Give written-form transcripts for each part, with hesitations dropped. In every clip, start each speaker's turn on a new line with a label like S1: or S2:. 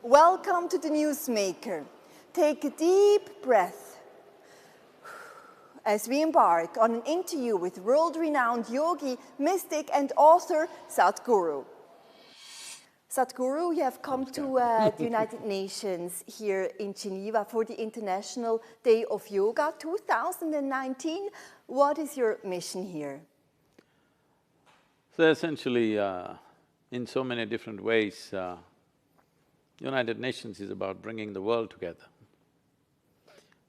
S1: Welcome to the Newsmaker. Take a deep breath as we embark on an interview with world-renowned yogi, mystic and author Sadhguru. Sadhguru, you have come to the United Nations here in Geneva for the International Day of Yoga 2019. What is your mission here?
S2: So essentially, in so many different ways, United Nations is about bringing the world together.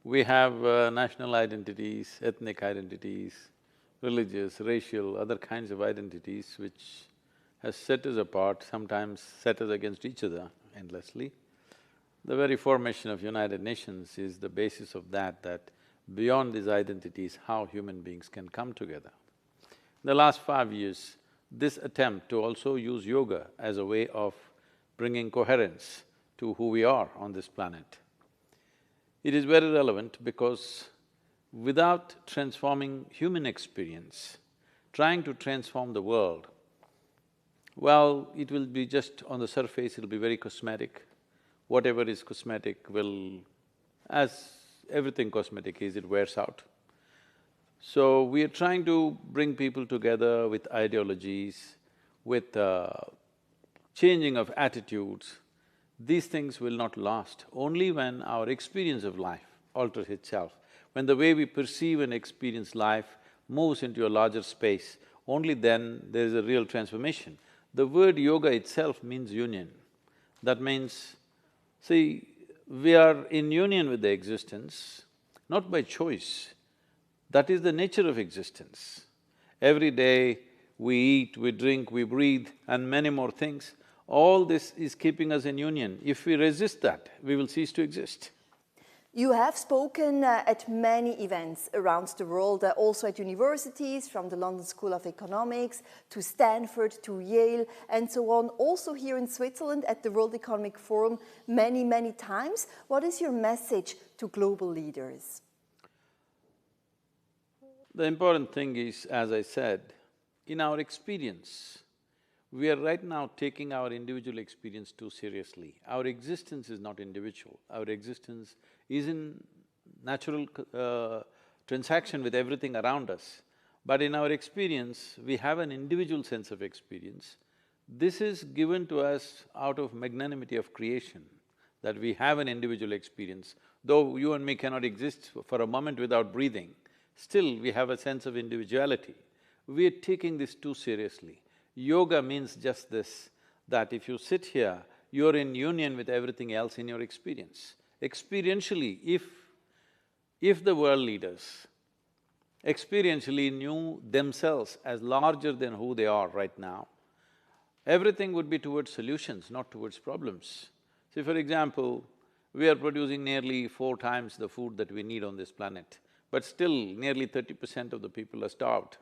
S2: We have national identities, ethnic identities, religious, racial, other kinds of identities which has set us apart, sometimes set us against each other endlessly. The very formation of United Nations is the basis of that beyond these identities, how human beings can come together. In the last 5 years, this attempt to also use yoga as a way of bringing coherence to who we are on this planet. It is very relevant because without transforming human experience, trying to transform the world, well, it will be just on the surface, it'll be very cosmetic. Whatever is cosmetic will… as everything cosmetic is, it wears out. So we are trying to bring people together with ideologies, with changing of attitudes. These things will not last only when our experience of life alters itself. When the way we perceive and experience life moves into a larger space, only then there is a real transformation. The word yoga itself means union. That means, see, we are in union with the existence, not by choice. That is the nature of existence. Every day we eat, we drink, we breathe and many more things. All this is keeping us in union. If we resist that, we will cease to exist.
S1: You have spoken at many events around the world, also at universities, from the London School of Economics to Stanford to Yale and so on. Also here in Switzerland at the World Economic Forum many times. What is your message to global leaders?
S2: The important thing is, as I said, in our experience, we are right now taking our individual experience too seriously. Our existence is not individual, our existence is in natural transaction with everything around us. But in our experience, we have an individual sense of experience. This is given to us out of magnanimity of creation, that we have an individual experience. Though you and me cannot exist for a moment without breathing, still we have a sense of individuality. We are taking this too seriously. Yoga means just this, that if you sit here, you're in union with everything else in your experience. Experientially, if the world leaders experientially knew themselves as larger than who they are right now, everything would be towards solutions, not towards problems. See, for example, we are producing nearly 4 times the food that we need on this planet, but still nearly 30% of the people are starved.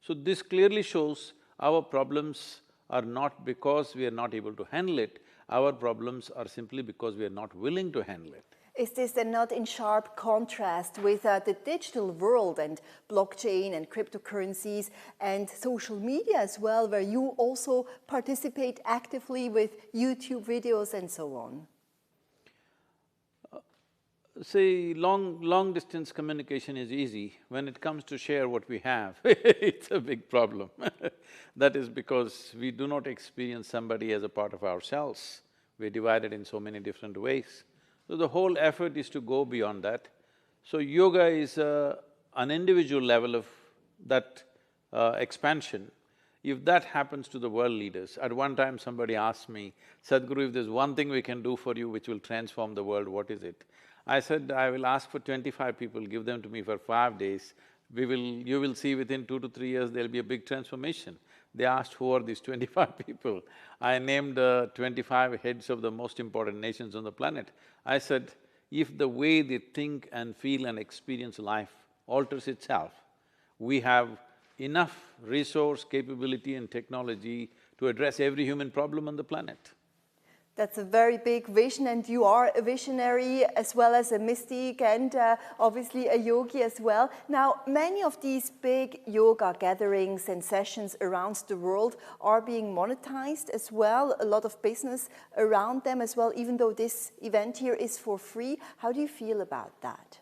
S2: So this clearly shows our problems are not because we are not able to handle it, our problems are simply because we are not willing to handle it.
S1: Is this then not in sharp contrast with the digital world and blockchain and cryptocurrencies and social media as well, where you also participate actively with YouTube videos and so on?
S2: See, long-distance communication is easy. When it comes to share what we have, it's a big problem. That is because we do not experience somebody as a part of ourselves. We're divided in so many different ways. So the whole effort is to go beyond that. So yoga is an individual level of that expansion. If that happens to the world leaders, at one time somebody asked me, Sadhguru, if there's one thing we can do for you which will transform the world, what is it? I said, I will ask for 25 people, give them to me for 5 days. You will see within 2 to 3 years there'll be a big transformation. They asked, who are these 25 people? I named 25 heads of the most important nations on the planet. I said, if the way they think and feel and experience life alters itself, we have enough resource, capability and technology to address every human problem on the planet.
S1: That's a very big vision, and you are a visionary as well as a mystic and obviously a yogi as well. Now, many of these big yoga gatherings and sessions around the world are being monetized as well, a lot of business around them as well, even though this event here is for free. How do you feel about that?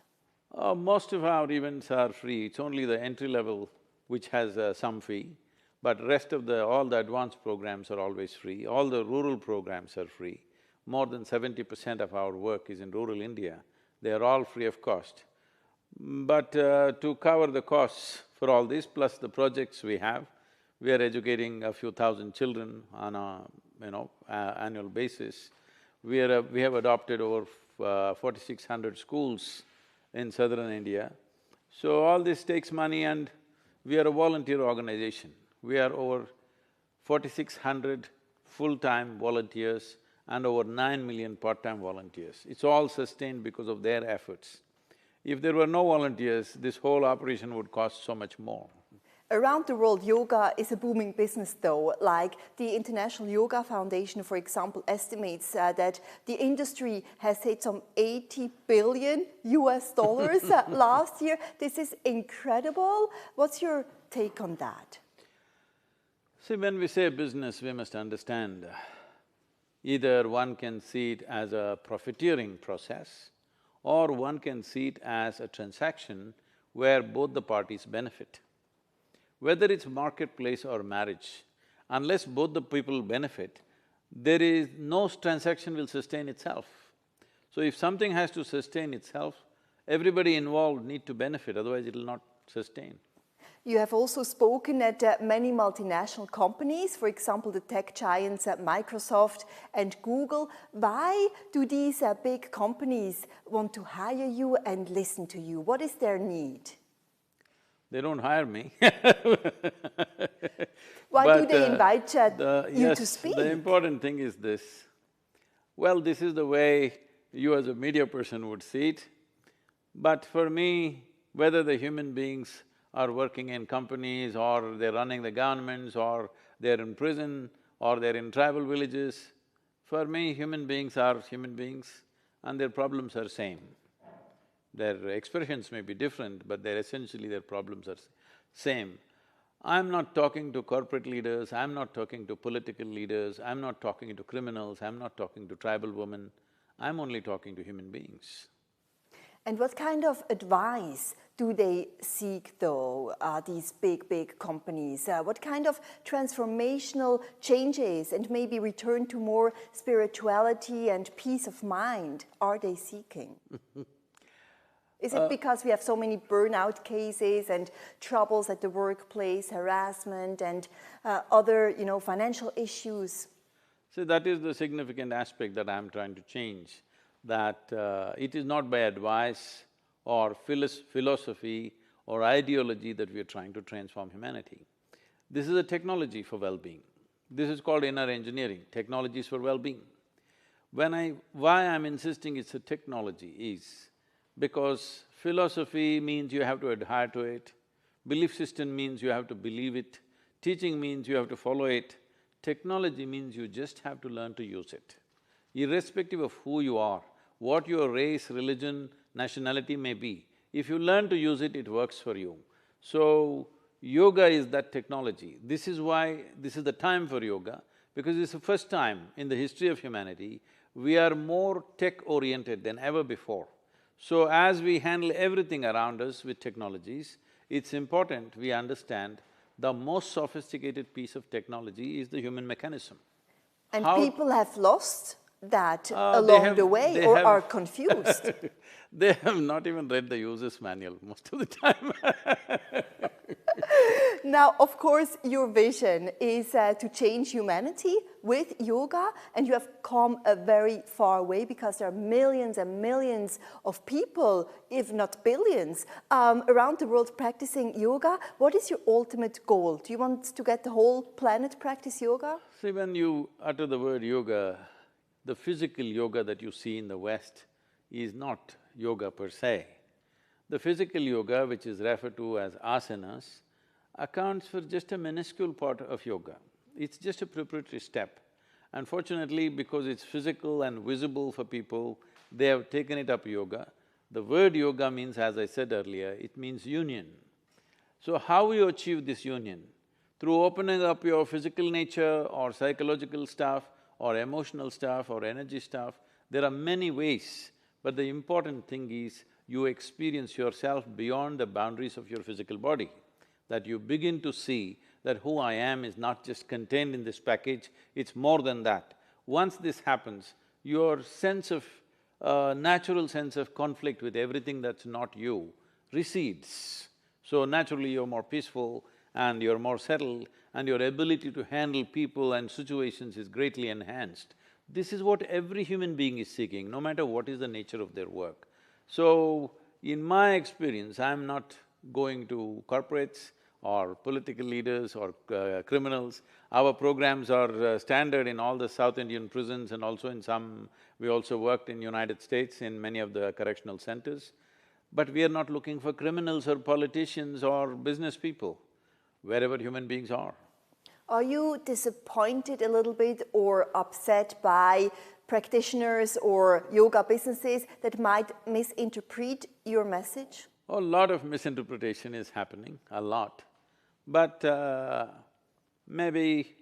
S2: Most of our events are free. It's only the entry level which has some fee. But rest of all the advanced programs are always free. All the rural programs are free. More than 70% of our work is in rural India. They are all free of cost. But to cover the costs for all this, plus the projects we have, we are educating a few thousand children on a, annual basis. We have adopted over 4,600 schools in southern India. So all this takes money, and we are a volunteer organization. We are over 4,600 full-time volunteers and over 9 million part-time volunteers. It's all sustained because of their efforts. If there were no volunteers, this whole operation would cost so much more.
S1: Around the world, yoga is a booming business though. Like the International Yoga Foundation, for example, estimates that the industry has hit some $80 billion last year. This is incredible. What's your take on that?
S2: See, when we say business, we must understand either one can see it as a profiteering process or one can see it as a transaction where both the parties benefit. Whether it's marketplace or marriage, unless both the people benefit, there is no transaction will sustain itself. So if something has to sustain itself, everybody involved need to benefit, otherwise it'll not sustain.
S1: You have also spoken at many multinational companies, for example, the tech giants at Microsoft and Google. Why do these big companies want to hire you and listen to you? What is their need?
S2: They don't hire me.
S1: Why do they invite you to speak?
S2: The important thing is this. Well, this is the way you as a media person would see it, but for me, whether the human beings are working in companies or they're running the governments or they're in prison or they're in tribal villages, for me, human beings are human beings and their problems are same. Their expressions may be different, but essentially their problems are same. I'm not talking to corporate leaders, I'm not talking to political leaders, I'm not talking to criminals, I'm not talking to tribal women, I'm only talking to human beings.
S1: And what kind of advice do they seek though, these big companies? What kind of transformational changes and maybe return to more spirituality and peace of mind are they seeking? Is it because we have so many burnout cases and troubles at the workplace, harassment and other, financial issues?
S2: So that is the significant aspect that I'm trying to change, that it is not by advice or philosophy or ideology that we are trying to transform humanity. This is a technology for well-being. This is called inner engineering, technologies for well-being. Why I'm insisting it's a technology is because philosophy means you have to adhere to it, belief system means you have to believe it, teaching means you have to follow it, technology means you just have to learn to use it. Irrespective of who you are, what your race, religion, nationality may be, if you learn to use it, it works for you. So, yoga is that technology. This is why this is the time for yoga, because it's the first time in the history of humanity, we are more tech-oriented than ever before. So, as we handle everything around us with technologies, it's important we understand the most sophisticated piece of technology is the human mechanism.
S1: And people have lost that along the way or are confused.
S2: They have not even read the user's manual most of the time.
S1: Now, of course, your vision is to change humanity with yoga, and you have come a very far way because there are millions and millions of people, if not billions, around the world practicing yoga. What is your ultimate goal? Do you want to get the whole planet practice yoga?
S2: See, when you utter the word yoga, the physical yoga that you see in the West is not yoga per se. The physical yoga, which is referred to as asanas, accounts for just a minuscule part of yoga. It's just a preparatory step. Unfortunately, because it's physical and visible for people, they have taken it up yoga. The word yoga means, as I said earlier, it means union. So how you achieve this union? Through opening up your physical nature or psychological stuff or emotional stuff or energy stuff, there are many ways, but the important thing is you experience yourself beyond the boundaries of your physical body, that you begin to see that who I am is not just contained in this package, it's more than that. Once this happens, your sense of… natural sense of conflict with everything that's not you recedes. So naturally you're more peaceful and you're more settled and your ability to handle people and situations is greatly enhanced. This is what every human being is seeking, no matter what is the nature of their work. So, in my experience, I'm not going to corporates or political leaders or criminals. Our programs are standard in all the South Indian prisons and also in some… we also worked in United States in many of the correctional centers. But we are not looking for criminals or politicians or business people, wherever human beings are.
S1: Are you disappointed a little bit or upset by practitioners or yoga businesses that might misinterpret your message?
S2: A lot of misinterpretation is happening, a lot. But maybe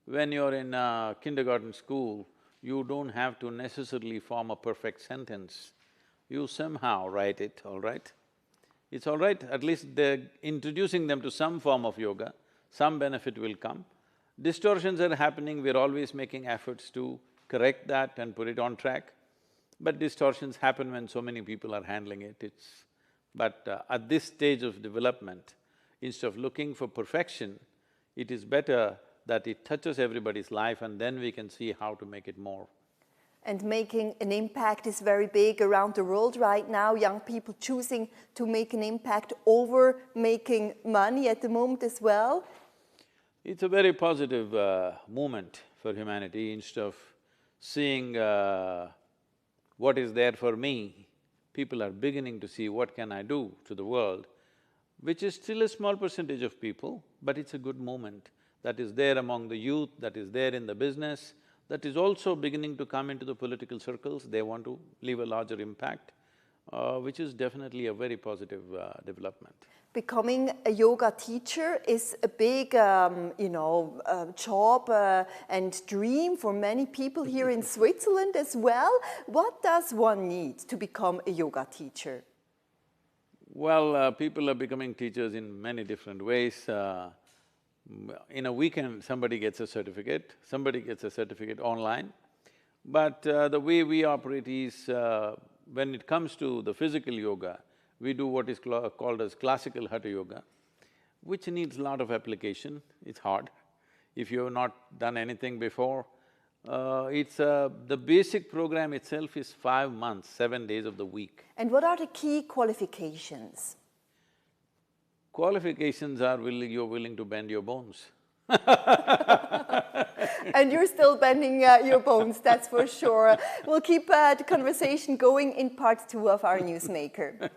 S2: when you're in a kindergarten school, you don't have to necessarily form a perfect sentence. You somehow write it, all right? It's all right, at least they're introducing them to some form of yoga, some benefit will come. Distortions are happening, we're always making efforts to correct that and put it on track. But distortions happen when so many people are handling it, But at this stage of development, instead of looking for perfection, it is better that it touches everybody's life and then we can see how to make it more.
S1: And making an impact is very big around the world right now, young people choosing to make an impact over making money at the moment as well.
S2: It's a very positive movement for humanity. Instead of seeing what is there for me, people are beginning to see what can I do to the world, which is still a small percentage of people, but it's a good movement that is there among the youth, that is there in the business, that is also beginning to come into the political circles. They want to leave a larger impact, which is definitely a very positive development.
S1: Becoming a yoga teacher is a big, job and dream for many people here in Switzerland as well. What does one need to become a yoga teacher?
S2: Well, people are becoming teachers in many different ways. In a weekend, somebody gets a certificate online. But the way we operate is, when it comes to the physical yoga, we do what is called as classical hatha yoga, which needs a lot of application, it's hard. If you have not done anything before, the basic program itself is 5 months, 7 days of the week.
S1: And what are the key qualifications?
S2: Qualifications are you're willing to bend your bones.
S1: And you're still bending your bones, that's for sure. We'll keep the conversation going in part 2 of our Newsmaker.